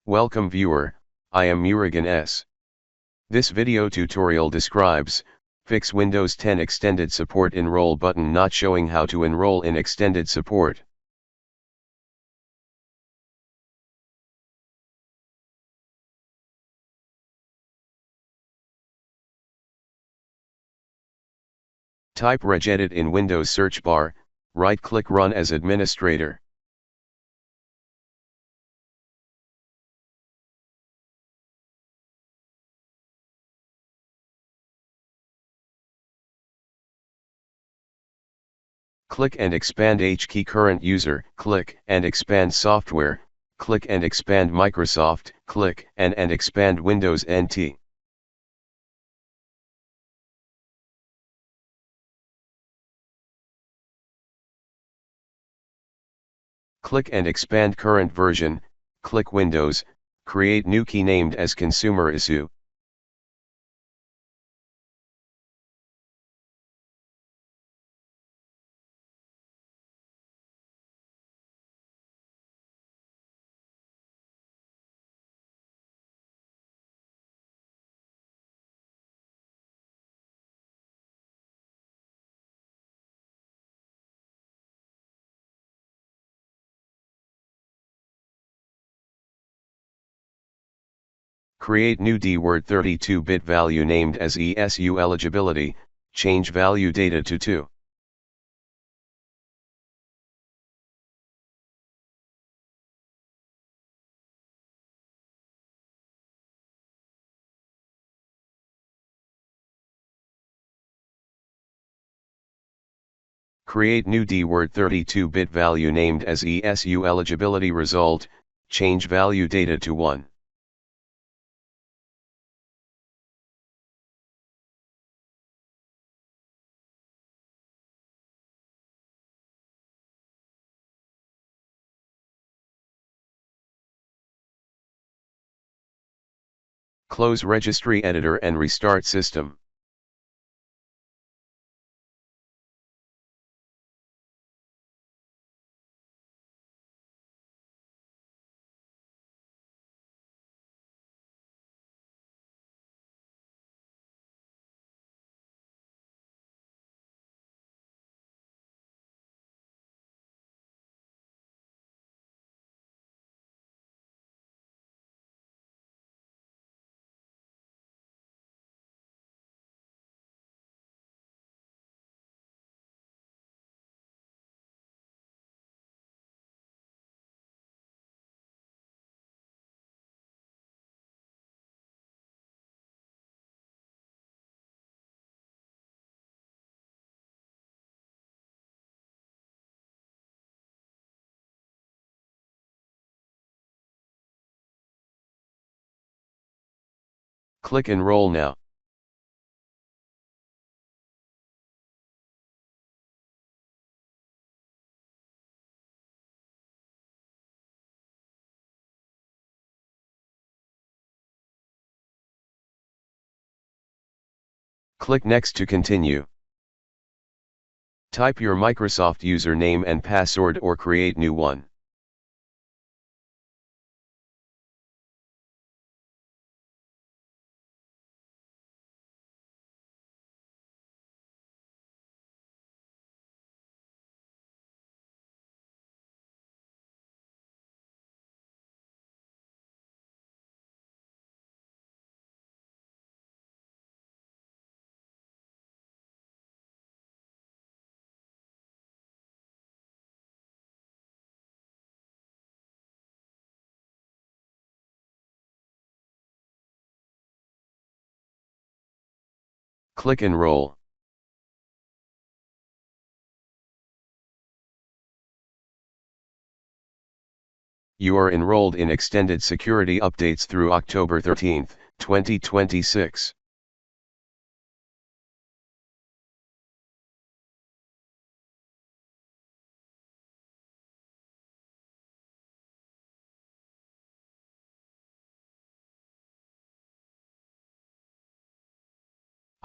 Welcome viewer, I am Murugan S. This video tutorial describes, fix Windows 10 Extended Support Enroll button not showing how to enroll in Extended Support. Type regedit in Windows search bar, right-click Run as Administrator. Click and expand HKey current user, click and expand software, click and expand Microsoft, click and expand Windows NT. Click and expand current version, click Windows, create new key named as Consumer Issue. Create new DWORD 32-bit value named as ESU eligibility, change value data to 2. Create new DWORD 32-bit value named as ESU eligibility result, change value data to 1. Close Registry Editor and restart system. Click Enroll Now. Click Next to continue. Type your Microsoft username and password or create new one. Click Enroll. You are enrolled in Extended Security Updates through October 13, 2026.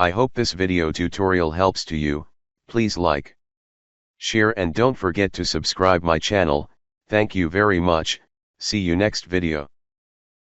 I hope this video tutorial helps to you. Please like, share and don't forget to subscribe my channel. Thank you very much. See you next video.